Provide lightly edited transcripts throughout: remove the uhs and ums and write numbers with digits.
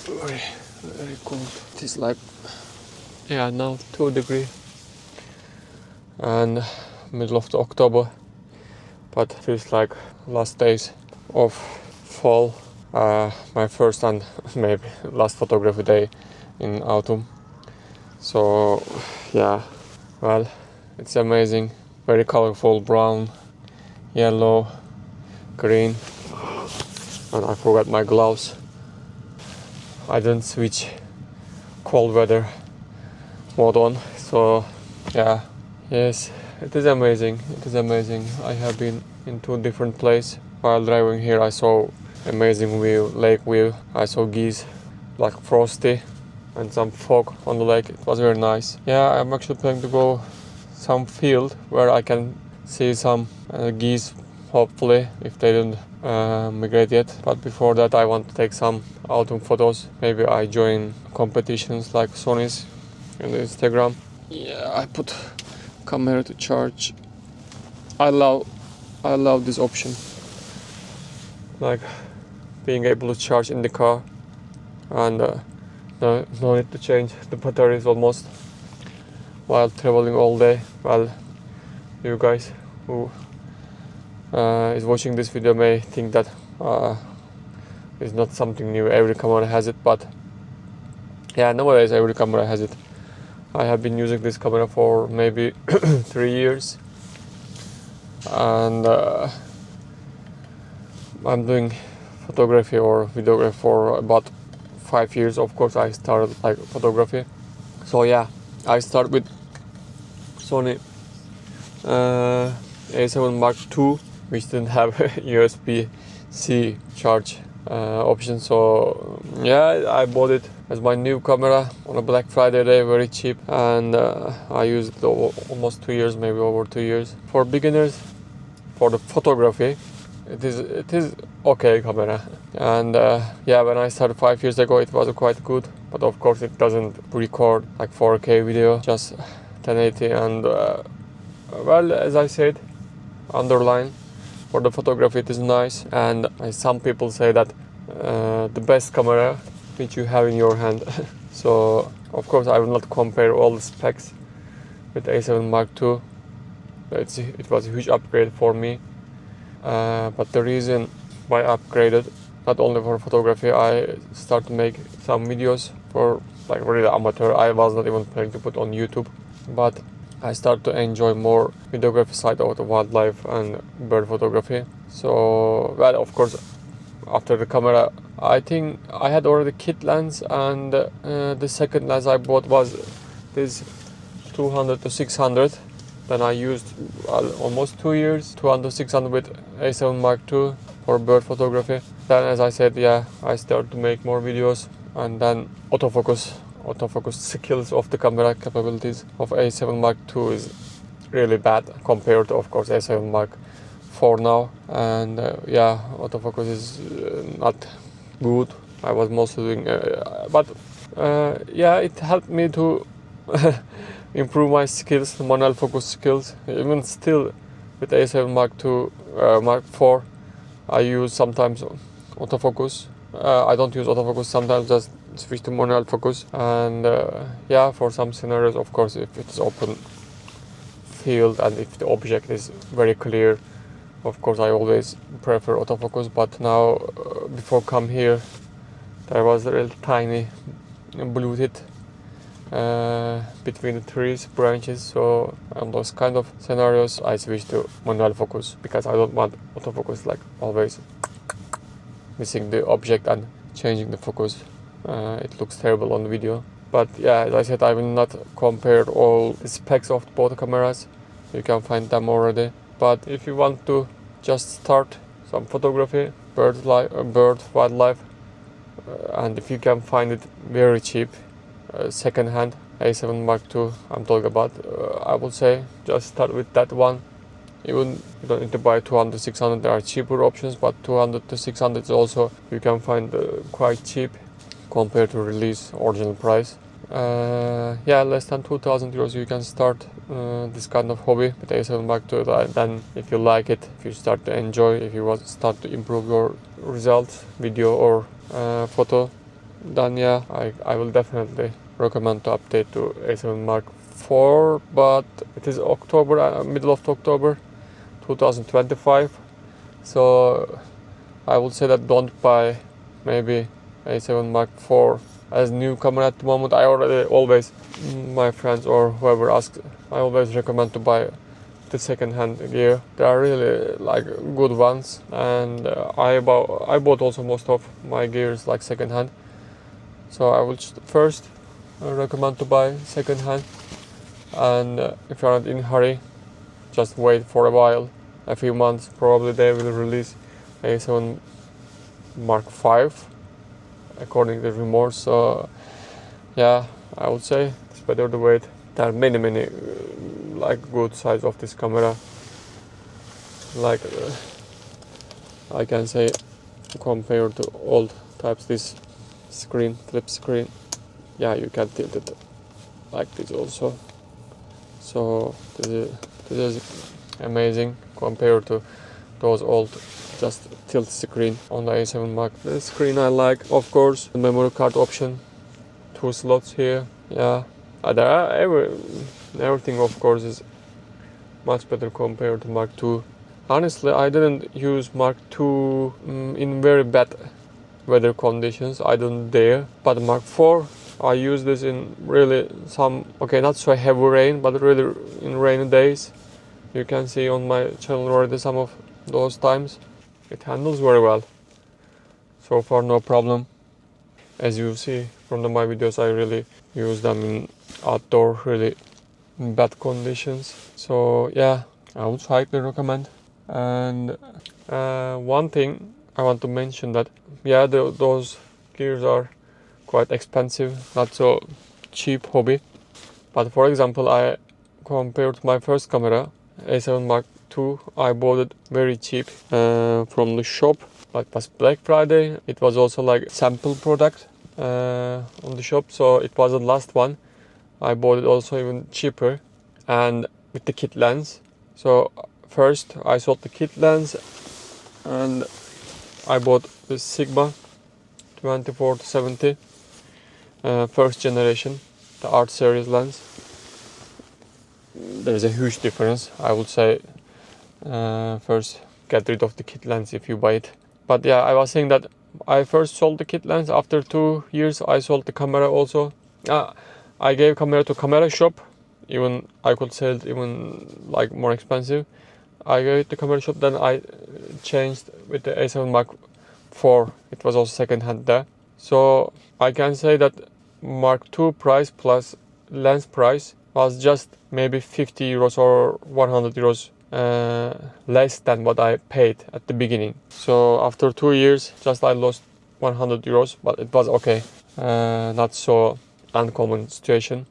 Very, very cold. It is like, yeah, now 2 degrees and middle of the October, but feels like last days of fall. My first and maybe last photography day in autumn. So yeah, well, it's amazing. Very colorful, brown, yellow, green, and I forgot my gloves. I didn't switch cold weather mode on, so yeah, yes, it is amazing. It is amazing. I have been in 2 different places. While driving here, I saw amazing view, lake view. I saw geese, like frosty, and some fog on the lake. It was very nice. Yeah, I'm actually planning to go some field where I can see some geese, hopefully, if they don't migrate yet. But before that, I want to take some autumn photos. Maybe I join competitions like Sony's on Instagram. Yeah, I put camera to charge. I love this option, like being able to charge in the car and no need to change the batteries almost while traveling all day. Well, you guys who is watching this video may think that it's not something new, every camera has it, but yeah, nowadays every camera has it. I have been using this camera for maybe 3 years, and I'm doing photography or videography for about 5 years. Of course, I started like photography. So yeah, I start with Sony A7 Mark II, which didn't have USB-C charge option. So yeah, I bought it as my new camera on a Black Friday day, very cheap, and I used it almost 2 years, maybe over 2 years. For beginners, for the photography, it is okay camera. And yeah, when I started 5 years ago, it was quite good, but of course it doesn't record like 4K video, just 1080. And well, as I said, underline, for the photography it is nice. And some people say that the best camera which you have in your hand. So of course I will not compare all the specs with A7 Mark II. It was a huge upgrade for me, but the reason why I upgraded, not only for photography, I start to make some videos for like really amateur. I was not even planning to put on YouTube, but I start to enjoy more videography side of the wildlife and bird photography. So well, of course, after the camera, I think I had already kit lens, and the second lens I bought was this 200 to 600. Then I used almost 2 years 200 600 with A7 Mark II for bird photography. Then, as I said, yeah, I started to make more videos, and then autofocus skills of the camera capabilities of A7 Mark II is really bad compared to, of course, A7 Mark IV now. And yeah, autofocus is not good. I was mostly doing but yeah, it helped me to improve my skills, manual focus skills. Even still with A7 Mark II, Mark IV, I use sometimes autofocus. I don't use autofocus, sometimes just switch to manual focus. And yeah, for some scenarios, of course, if it's open field and if the object is very clear, of course I always prefer autofocus. But now, before come here, there was a real tiny blue tip between the trees, branches. So on those kind of scenarios, I switch to manual focus, because I don't want autofocus like always missing the object and changing the focus. It looks terrible on the video. But yeah, as I said, I will not compare all the specs of both cameras. You can find them already. But if you want to just start some photography, bird, wildlife, and if you can find it very cheap, second hand A7 Mark II I'm talking about, I would say just start with that one. Even you don't need to buy 200 600, there are cheaper options, but 200 to 600 is also you can find quite cheap compared to release original price. Yeah, less than 2,000 euros you can start this kind of hobby with A7 Mark II. Then if you like it, if you start to enjoy, if you want to start to improve your results, video or photo, then yeah, I will definitely recommend to update to A7 Mark IV. But it is October, middle of October 2025, so I would say that don't buy maybe A7 Mark IV as new camera at the moment. I always, my friends or whoever asks, I always recommend to buy the second-hand gear. They are really like good ones, and I bought also most of my gears like second-hand. So I will first recommend to buy second-hand, and if you're not in a hurry, just wait for a while, a few months. Probably they will release A7 Mark V according to rumors. So yeah, I would say it's better to wait. There are many like good sides of this camera. Like I can say compared to old types, this screen, flip screen, yeah, you can tilt it like this also. So this is amazing compared to those old just tilt screen on the A7 Mark. The screen I like, of course, the memory card option, 2 slots here. Yeah, there are everything, of course, is much better compared to Mark II. Honestly, I didn't use Mark II in very bad weather conditions. I don't dare. But Mark IV, I use this in really some, okay, not so heavy rain, but really in rainy days. You can see on my channel already some of those times. It handles very well. So far, no problem. As you see from my videos, I really use them in outdoor, really bad conditions. So yeah, I would highly recommend. And one thing I want to mention that, yeah, those gears are quite expensive, not so cheap hobby. But for example, I compared to my first camera, A7 Mark II, I bought it very cheap from the shop. Like was Black Friday. It was also like sample product on the shop, so it was the last one. I bought it also even cheaper and with the kit lens. So first I sold the kit lens and I bought the Sigma 24-70 first generation, the art series lens. There is a huge difference. I would say first get rid of the kit lens if you buy it. But yeah, I was saying that I first sold the kit lens. After 2 years I sold the camera also. I gave camera to camera shop. Even I could sell it even like more expensive. I gave it to camera shop, then I changed with the A7 Mark IV. It was also second hand there. So I can say that Mark II price plus lens price was just maybe 50 euros or 100 euros less than what I paid at the beginning. So after 2 years, just I lost 100 euros, but it was okay. Not so uncommon situation.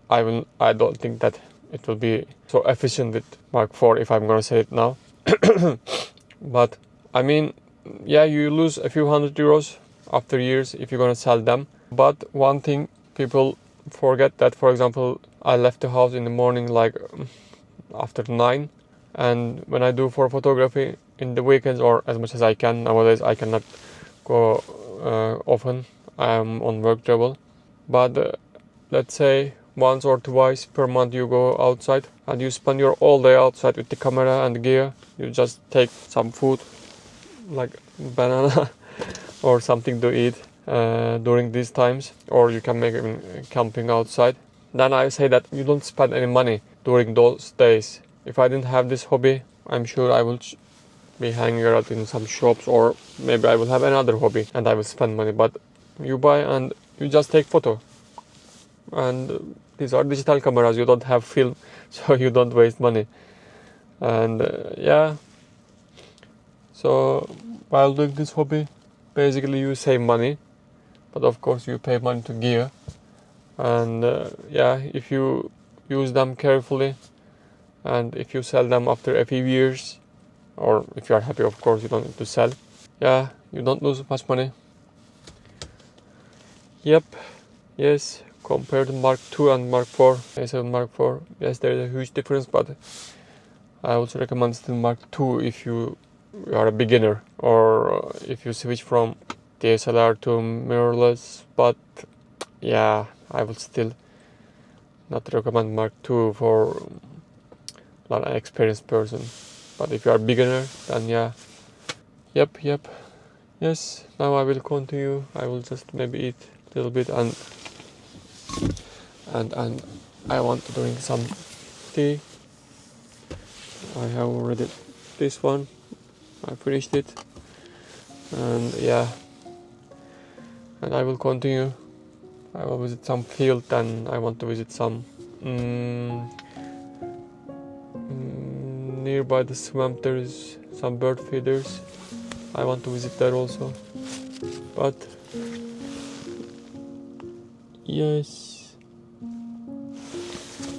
I don't think that it will be so efficient with Mark IV if I'm gonna say it now. But I mean, yeah, you lose a few hundred euros after years if you're gonna sell them. But one thing people forget that, for example, I left the house in the morning like after 9, and when I do for photography in the weekends or as much as I can, nowadays I cannot go often. I'm on work travel, but let's say once or twice per month you go outside and you spend your all day outside with the camera and gear. You just take some food like banana or something to eat during these times, or you can make even camping outside. Then I say that you don't spend any money during those days. If I didn't have this hobby, I'm sure I will be hanging out in some shops, or maybe I will have another hobby and I will spend money. But you buy and you just take photo. And these are digital cameras, you don't have film, so you don't waste money. And yeah, so while doing this hobby, basically you save money, but of course you pay money to gear. And yeah, if you use them carefully and if you sell them after a few years, or if you are happy, of course you don't need to sell, yeah, you don't lose much money. Yep, yes, compared to Mark II and Mark IV, A7 Mark IV, yes, there is a huge difference, but I also recommend still Mark II if you are a beginner, or if you switch from DSLR to mirrorless. But yeah, I would still not recommend Mark II for not an experienced person. But if you are a beginner, then yeah. Yep. Yes, now I will continue. I will just maybe eat a little bit and I want to drink some tea. I have already this one. I finished it. And yeah. And I will continue. I will visit some field, and I want to visit some nearby the swamp. There is some bird feeders. I want to visit there also. But Yes.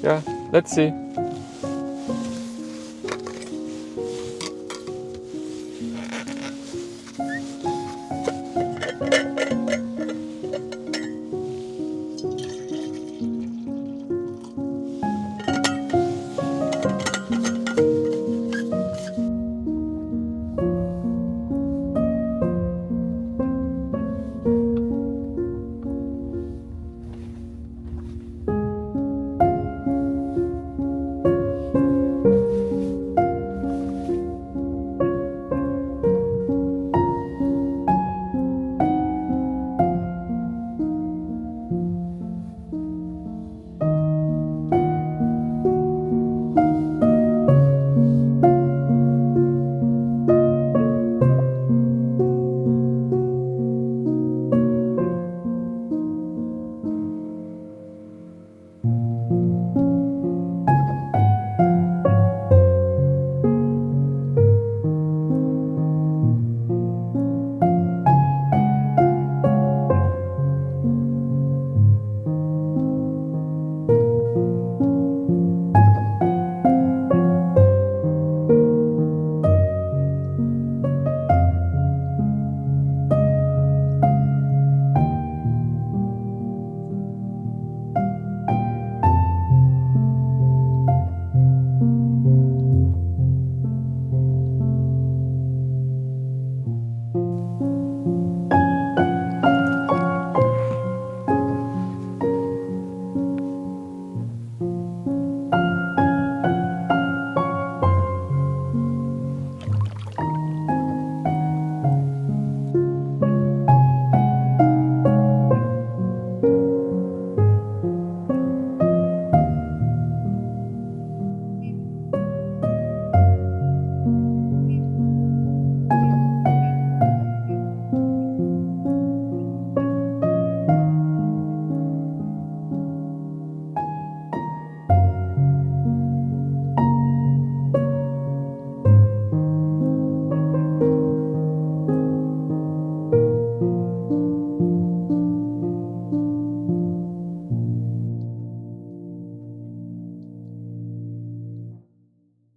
Yeah, let's see.